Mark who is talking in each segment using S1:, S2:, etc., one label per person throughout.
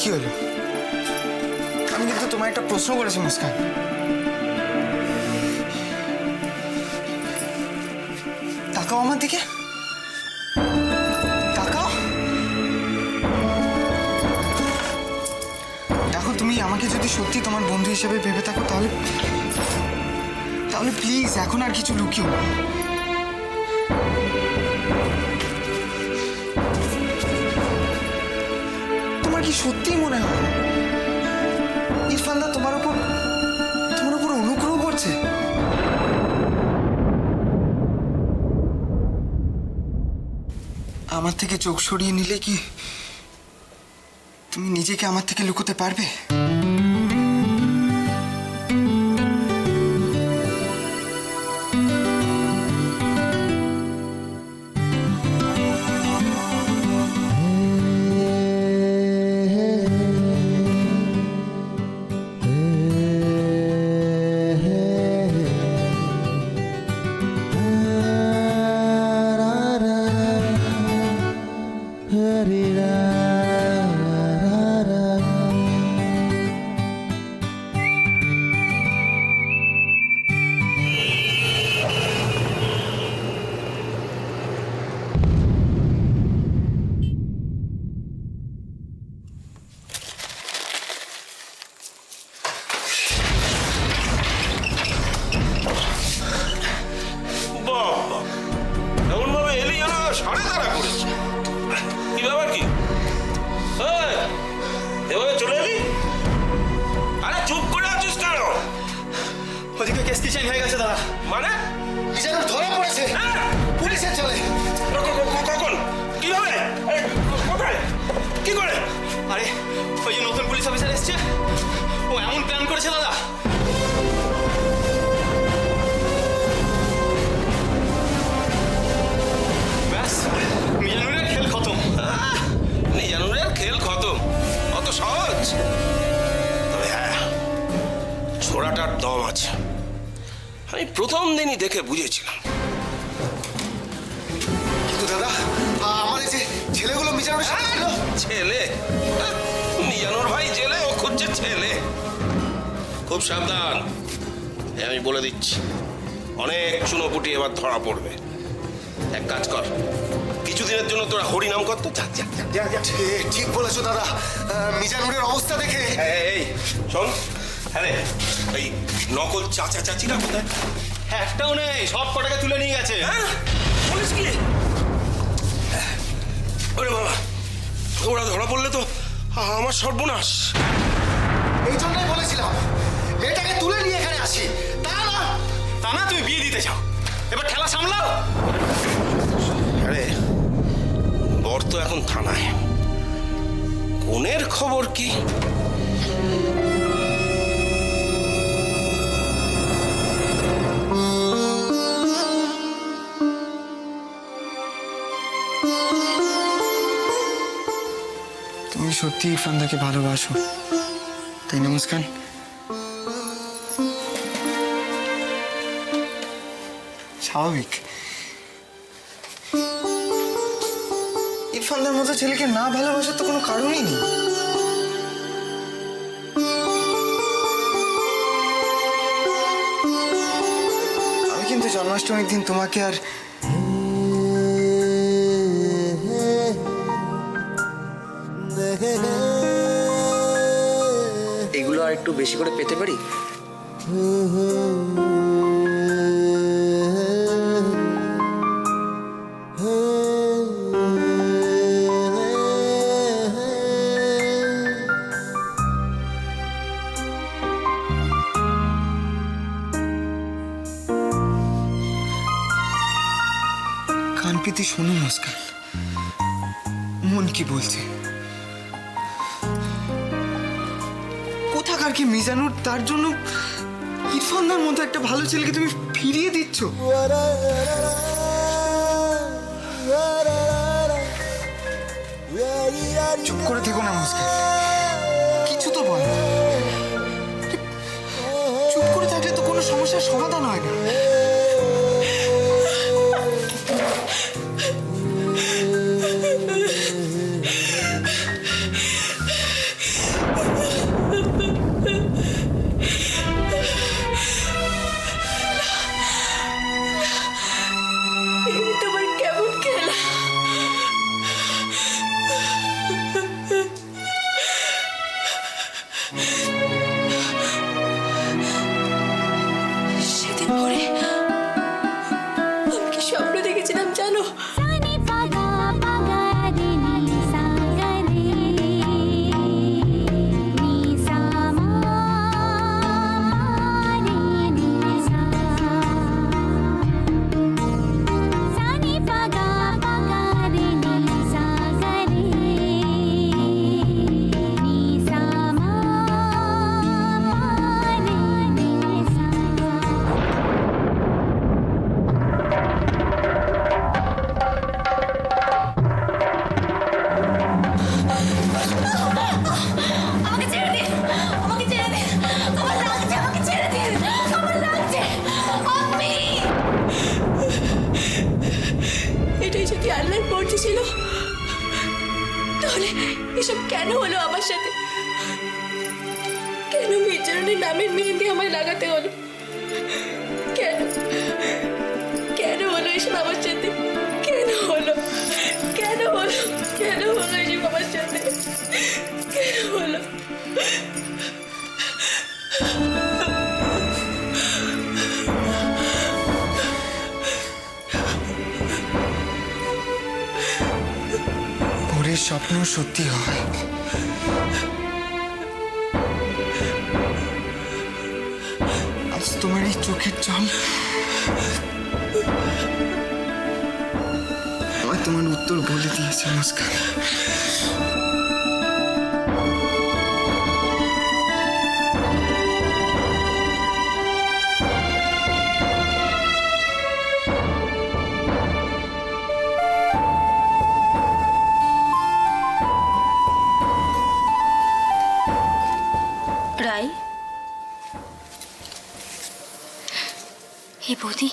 S1: কি হলো? আমি কিন্তু তোমায় একটা প্রশ্ন করেছি মুস্কান। তাকাও আমার দিকে, তাকাও। দেখো, তুমি আমাকে যদি সত্যি তোমার বন্ধু হিসেবে ভেবে থাকো তাহলে প্লিজ এখন আর কিছু লুকিও না। তোমার কি সত্যিই মনে হয় ইরফানদা তোমার উপর অনুগ্রহ করছে? আমার থেকে চোখ সরিয়ে নিলে কি তুমি নিজেকে আমার থেকে লুকোতে পারবে?
S2: মানে মিজানুর ধরা পড়েছে পুলিশের চলে। কখন? কিভাবে? কোথায়? কি করে?
S3: আরে ওই যে নতুন পুলিশ অফিসার এসছে, ও এমন প্ল্যান করেছে দাদা। ব্যাস মিজানুরের খেল খতম।
S2: মিজানুরের খেল খতম? অত সহজ? তবে হ্যাঁ, ছোড়াটার দম আছে। আমি প্রথম দিনই দেখে বুঝেছিলাম।
S1: কিন্তু দাদা, আমার এই যে ছেলেগুলো মিজানুরের সাথে ছিল।
S2: ছেলে? মিজানুর ভাই জেলে, ও খুঁজছে ছেলে। খুব সাবধান, আমি বলে দিচ্ছি, অনেক চুনোপুটি এবার ধরা পড়বে। এক কাজ কর, কিছুদিনের জন্য তোরা হরিনাম কর তো।
S1: ঠিক বলেছো দাদা, মিজানুরের অবস্থা দেখে।
S2: এই শোন, হ্যাঁ রে, এই নকল চাচা চাচিরা কোথায়?
S3: একটাও নেই, সব কটাকে তুলে নিয়ে গেছে।
S2: পুলিশ কি? ওরে বাবা, ওরা ধরা পড়লে তো আমার সর্বনাশ।
S1: এই জন্যই বলেছিলাম মেয়েটাকে তুলে নিয়ে এখানে আসি।
S3: তা না তুমি বিয়ে দিতে চাও, এবার খেলা সামলাও।
S2: আরে বর তো এখন থানায়, কোনের খবর কি?
S1: তুমি সত্যি ইরফানদাকে ভালোবাসো, তাই না মুস্কান? স্বাভাবিক। ইরফানদার মতো ছেলেকে না ভালোবাসার তো কোনো কারণই নেই। আমি কিন্তু জন্মাষ্টমীর দিন তোমাকে আর এগুলো আর একটু বেশি করে পেতে পারি? কান পেতে শোনো মুস্কান, মন কি বলছে। কোথাকার কি মিজানুর, তার জন্য ইরফানদার মতো একটা ভালো ছেলেকে তুমি ফিরিয়ে দিচ্ছ। চুপ করে থেকো না মুস্কান, কিছু তো বল। চুপ করে থাকলে তো কোনো সমস্যার সমাধান হয় না।
S4: এসব কেন হলো আমার সাথে? কেন মেজরনের নামের মেহেন্দি আমায় লাগাতে হলো? কেন কেন হলো এসব আমার সাথে? কেন হলো? কেন হলো? কেন হলো এসব আমার সাথে? কেন হলো?
S1: ভোরের স্বপ্ন সত্যি হয়। আজ তোমার এই চোখের জল আমার তোমার উত্তর বলে দিয়েছে মুস্কান।
S4: রাই, হে বৌদি,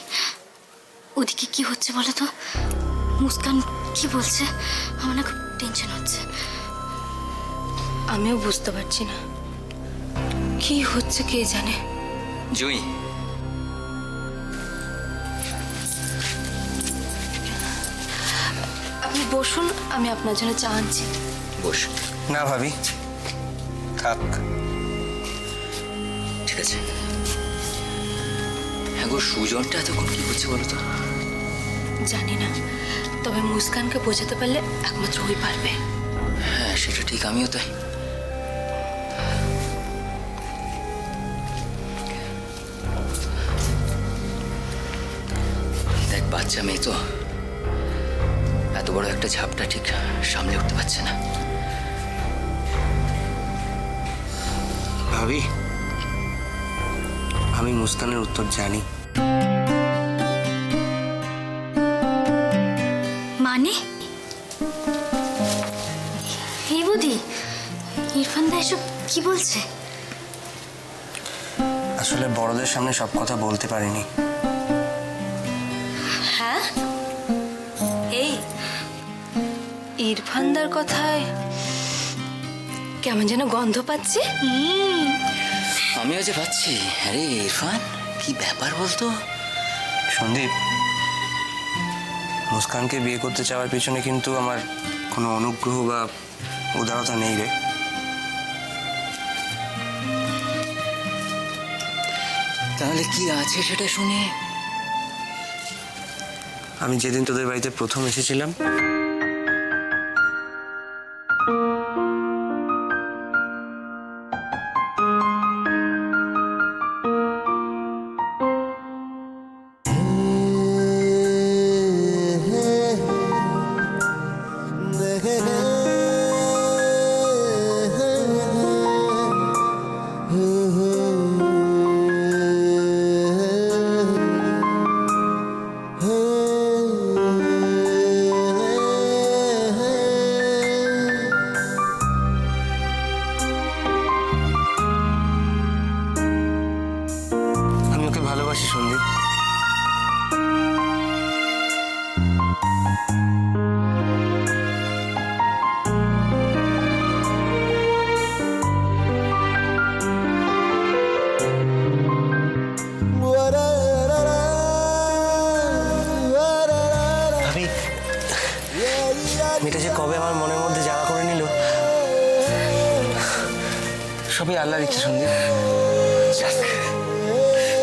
S4: ওদিকে কি হচ্ছে বলো তো? মুস্কান কি বলছে? আমার না খুব টেনশন হচ্ছে। আমিও বুঝতে পারছি না কি হচ্ছে, কে জানে।
S3: জুই,
S4: আপনি বসুন, আমি আপনার জন্য চা আনছি।
S3: বস।
S5: না ভাবি, থাক।
S3: ঠিক আছে। হ্যাঁ গো, সুজনটা এতক্ষণ কি করছে বলো তো?
S4: জানি না, তবে মুস্কানকে বোঝাতে পারলে একমাত্র ওই পারবে।
S3: হ্যাঁ সেটা ঠিক, আমিও তাই। দেখ, বাচ্চা মেয়ে তো, এত বড় একটা ঝাপটা ঠিক সামলে উঠতে পারছে না।
S5: ভাবি, আমি মুস্কানের উত্তর জানি।
S4: মানে হে বৌদি, ইরফান দা এসব কি বলছে?
S5: আসলে বড়দের সামনে সব কথা বলতে পারিনি।
S4: হ্যাঁ, এই ইরফানদার কথায় কেমন যেন গন্ধ পাচ্ছি।
S3: আমিও যে পাচ্ছি। আরে ইরফান, কি ব্যাপার বলতো?
S5: সন্দীপ, মুস্কানকে বিয়ে করতে চাওয়ার পিছনে কিন্তু আমার কোনো অনুগ্রহ বা উদারতা নেই রে।
S3: তাহলে কি আছে সেটা শুনি।
S5: আমি যেদিন তোদের বাড়িতে প্রথম এসেছিলাম, আমি ওকে ভালোবাসি সন্দীপ। ভাবি, মেয়েটা যে কবে আমার মনের মধ্যে জায়গা করে নিল, সবই আল্লাহর ইচ্ছে সন্দীপ।
S3: যাক,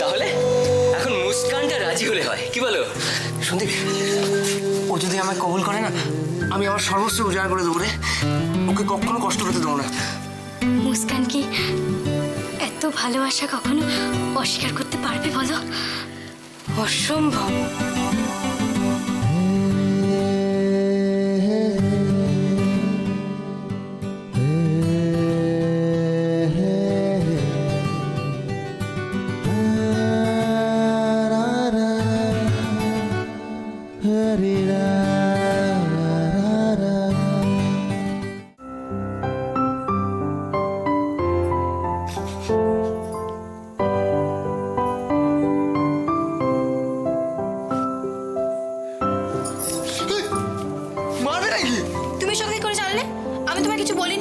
S3: তাহলে এখন মুস্কানটা রাজি হলে হয়, কি বলো?
S5: সন্দীপ, ও যদি আমায় কবুল করে না, আমি আমার সর্বস্ব উজাড় করে দেবো রে। ওকে কখনো কষ্ট পেতে দেবো না।
S4: মুস্কান কি এত ভালোবাসা কখনো অস্বীকার করতে পারবে বলো? অসম্ভব।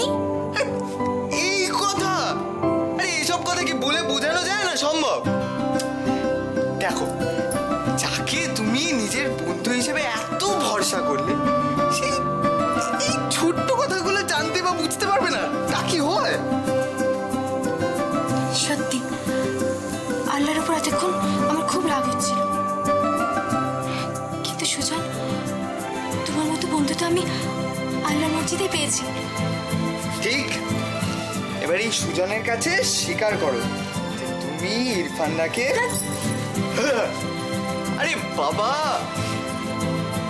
S6: শুনি।
S1: এই কথা, আরে এসব কথা কি বলে বোঝানো যায় না সম্ভব? দেখো, যাকে তুমি নিজের বন্ধু হিসেবে এত ভরসা করলে, সেই এই ছোট্ট কথাগুলো জানতে বা বুঝতে পারবে না, তা কি হয়?
S6: সত্যি আল্লাহর উপর এতক্ষণ আমার খুব রাগ হচ্ছিল, কিন্তু সুজন, তোমার মতো বন্ধু তো আমি আল্লাহর মসজিদে পেয়েছি।
S1: ঠিক, এবার এই সুজনের কাছে স্বীকার করো যে তুমি ইরফানদাকে আরে বাবা,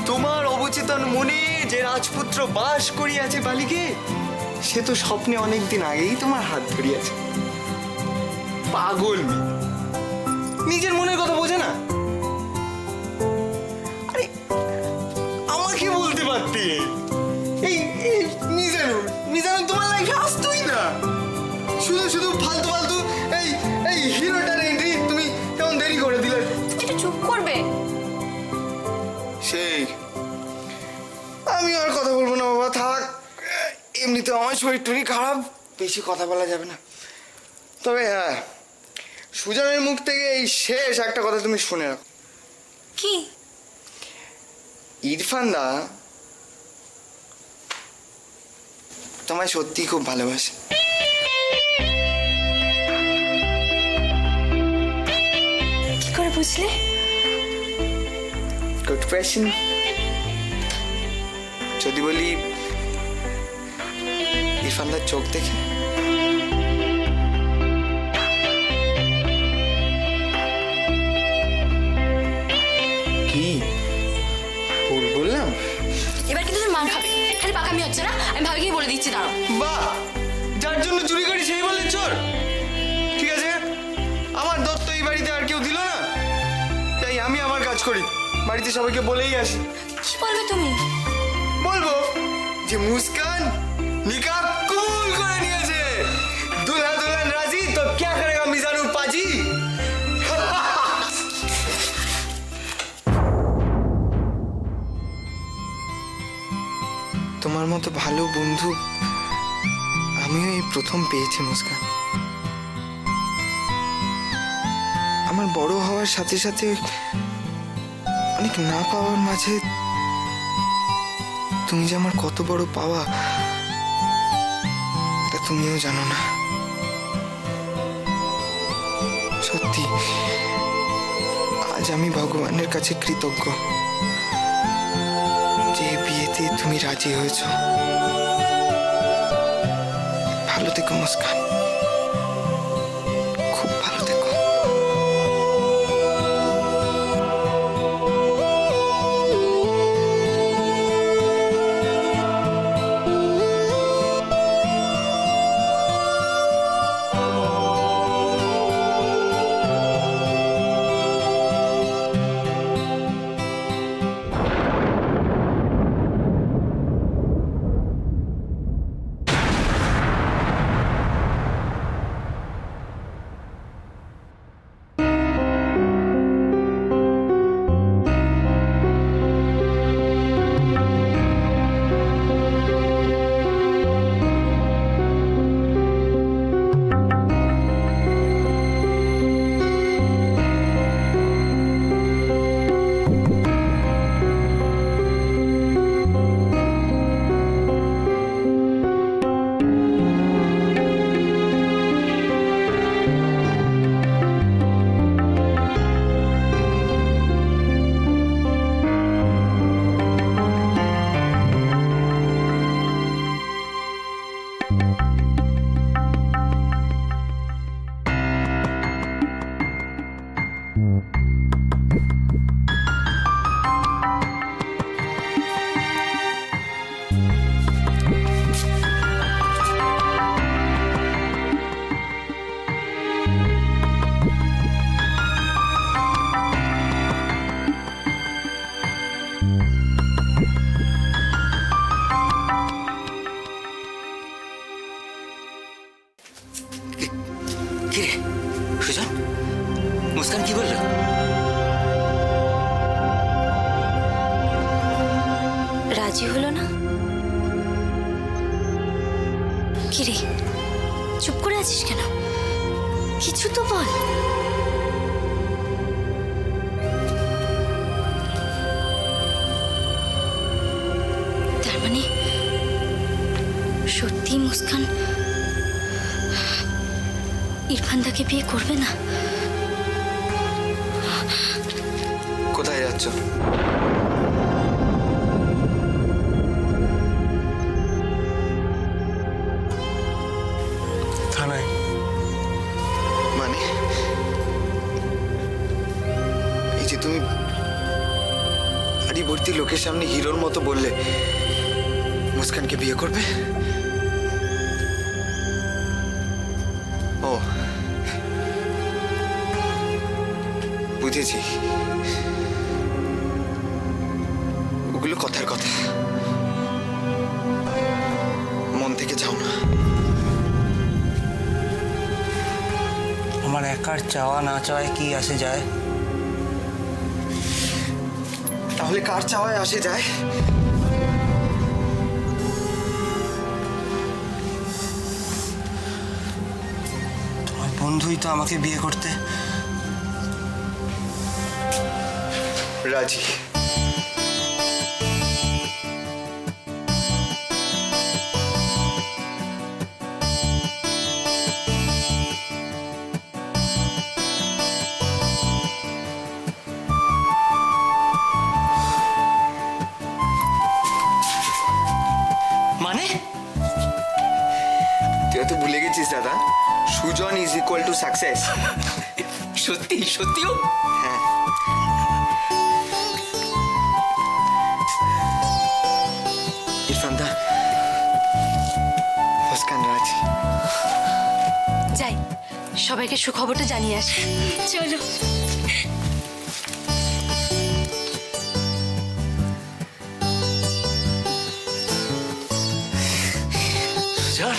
S1: তোমার অবচেতন মনে যে রাজপুত্র বাস করিয়াছে বালিকে, সে তো স্বপ্নে অনেকদিন আগেই তোমার হাত ধরিয়াছে। পাগল মেয়ে, নিজের মনের কথা বোঝে না। আরে আমাকে বলতে পারতে, এই মিজানুর তোমার লাইফে আসতোই না। শুধু শুধু ফালতু ফালতু এই এই হিরোটার এন্ট্রি তুমি কেমন দেরি করে দিলে।
S6: এটা চুপ করবে?
S1: সেই আমি আর কথা বলবো না বাবা, থাক। এমনিতে আমার শরীর টরীর খারাপ, বেশি কথা বলা যাবে না। তবে হ্যাঁ, সুজনের মুখ থেকে এই শেষ একটা কথা তুমি শুনে রাখো।
S6: কি?
S1: ইরফানদা তোমায় সত্যি খুব ভালোবাসে।
S6: কি করে বুঝলে?
S1: Good question. যদি বলি ইরফানদার চোখ দেখে। কি বললাম?
S6: এবার কিন্তু তুমি মার খাবে, খালি পাকামি হচ্ছে না। আমি ভাবিকে বলে দিচ্ছি, দাঁড়াও।
S1: বাহ, যার জন্য চুরি করি সেই বলে চোর? ঠিক আছে, আমার দত্ত এই বাড়িতে আর কেউ দিল না, তাই আমি আমার কাজ করি, বাড়িতে সবাইকে বলেই আসি।
S6: কি বলবে তুমি?
S1: বলবো যে মুস্কান নিকাহ কবুল করে নিয়েছে, দুल्हा दुल्हन राजी तो क्या करेगा मिजानुर पाजी। তোমার মতো ভালো বন্ধু আমিও এই প্রথম পেয়েছি মুস্কান। আমার বড় হওয়ার সাথে সাথে অনেক না পাওয়ার মাঝে তুমি যে আমার কত বড় পাওয়া, তা তুমিও জানো না। সত্যি আজ আমি ভগবানের কাছে কৃতজ্ঞ যে বিয়েতে তুমি রাজি হয়েছ। ভালো থেকো মুস্কান, খুব ভালো থেকো।
S3: মুস্কান কি বললো?
S6: রাজি হলো না? কি রে, চুপ করে আছিস কেন? কিছু তো বল। তার মানে সত্যি মুস্কান ইরফানদাকে বিয়ে করবে না?
S1: কোথায় যাচ্ছ?
S5: থানায়।
S1: মানে এই যে তুমি আড়ি ভর্তি লোকের সামনে হিরোর মতো বললে মুস্কানকে বিয়ে করবে? ও, বুঝেছি। ওগুলো কথার কথা, মন থেকে যাও না।
S5: আমার একার চাওয়া না চাওয়ায় কি আসে যায়?
S1: তাহলে কার চাওয়ায় আসে যায়?
S5: তোমার বন্ধুই তো আমাকে বিয়ে করতে
S1: রাজি।
S5: মানে?
S1: তুই তো ভুলে গেছিস দাদা, Sujan is equal to success.
S5: সত্যি সত্যিও?
S1: হ্যাঁ, ইরফানদা, মুস্কান রাজি।
S6: যাই, সবাইকে সুখবরটা জানিয়ে আসি। চলো।
S5: সুজন,